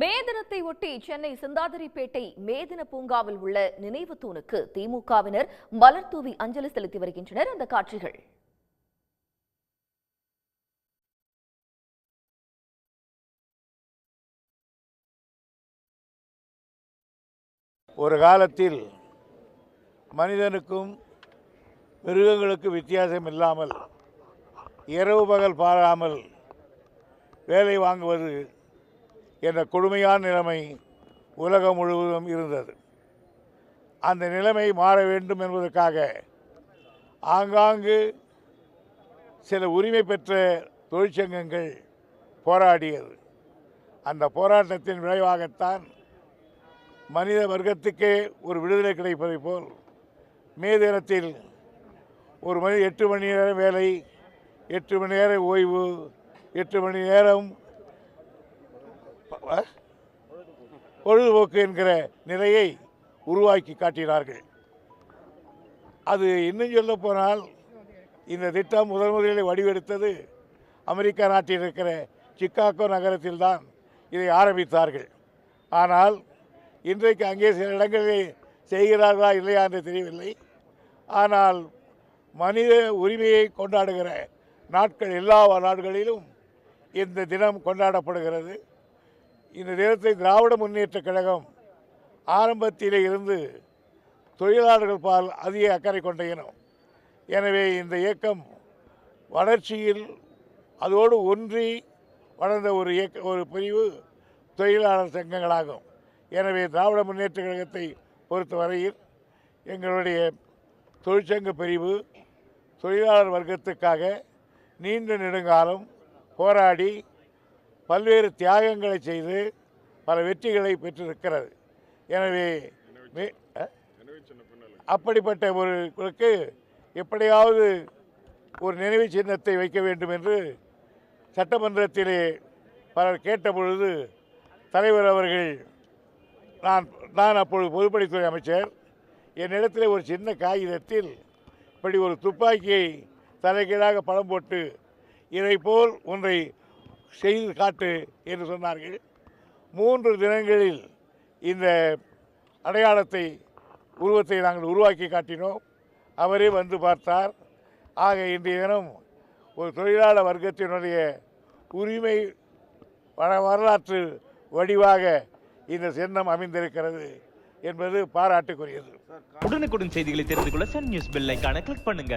மே தினத்தை ஒட்டி சென்னை சிந்தாதிரிப்பேட்டை மேதின பூங்காவில் உள்ள நினைவு தூணுக்கு திமுகவினர் மலர் தூவி அஞ்சலி செலுத்தி வருகின்றனர். அந்த காட்சிகள் ஒரு காலத்தில் மனிதனுக்கும் மிருகங்களுக்கு வித்தியாசம் இல்லாமல் இரவு பகல் பாராமல் வேலை வாங்குவது என்ற கொடுமையான நிலைமை உலகம் முழுவதும் இருந்தது. அந்த நிலைமை மாற வேண்டும் என்பதற்காக ஆங்காங்கு சில உரிமை பெற்ற தொழிற்சங்கங்கள் போராடியது. அந்த போராட்டத்தின் விளைவாகத்தான் மனித வர்க்கத்துக்கே ஒரு விடுதலை கிடைப்பதை போல் மே தினத்தில் ஒரு மணி 8 மணி நேரம் வேலை, 8 மணி நேரம் ஓய்வு, 8 மணி நேரம் பொழுதுபோக்கு என்கிற நிலையை உருவாக்கி காட்டினார்கள். அது இன்னும் சொல்ல போனால் இந்த திட்டம் முதலில் வடிவெடுத்தது அமெரிக்கா நாட்டில் இருக்கிற சிக்காகோ நகரத்தில்தான் இதை ஆரம்பித்தார்கள். ஆனால் இன்றைக்கு அங்கே சில இடங்களில் செய்கிறார்களா இல்லையா என்று தெரியவில்லை. ஆனால் மனித உரிமையை கொண்டாடுகிற நாட்கள் எல்லா நாடுகளிலும் இந்த தினம் கொண்டாடப்படுகிறது. இந்த தினத்தை திராவிட முன்னேற்றக் கழகம் ஆரம்பத்திலே இருந்து தொழிலாளர்கள் பால் அதிக அக்கறை கொண்ட இனம். எனவே இந்த இயக்கம் வளர்ச்சியில் அதோடு ஒன்றி வளர்ந்த ஒரு பிரிவு தொழிலாளர் சங்கங்களாகும். எனவே திராவிட முன்னேற்றக் கழகத்தை பொறுத்தவரையில் எங்களுடைய தொழிற்சங்க பிரிவு தொழிலாளர் வர்க்கத்துக்காக நீண்ட நெடுங்காலம் போராடி பல்வேறு தியாகங்களை செய்து பல வெற்றிகளை பெற்றிருக்கிறது. எனவே அப்படிப்பட்ட ஒருக்கு எப்படியாவது ஒரு நினைவு சின்னத்தை வைக்க வேண்டும் என்று சட்டமன்றத்திலே பலர் கேட்டபொழுது தலைவர் அவர்கள், நான் அப்பொழுது பொதுப்பணித்துறை அமைச்சர், என்னிடத்தில் ஒரு சின்ன காகிதத்தில் இப்படி ஒரு துப்பாக்கியை தலைகீழாக படம் போட்டு இதை போல் ஒன்றை செய்து காட்டு என்று சொன்னார்கள். 3 தினங்களில் இந்த அடையாளத்தை உருவத்தை நாங்கள் உருவாக்கி காட்டினோம். அவரே வந்து பார்த்தார். ஆக இன்றைய தினம் ஒரு தொழிலாளர் வர்க்கத்தினுடைய உரிமை வரலாற்று வடிவாக இந்த சின்னம் அமைந்திருக்கிறது என்பது பாராட்டுக்குரியது. உடனுக்குடன் செய்திகளை தெரிந்து கொள்ள சன் நியூஸ் பெல் ஐகானை கிளிக் பண்ணுங்க.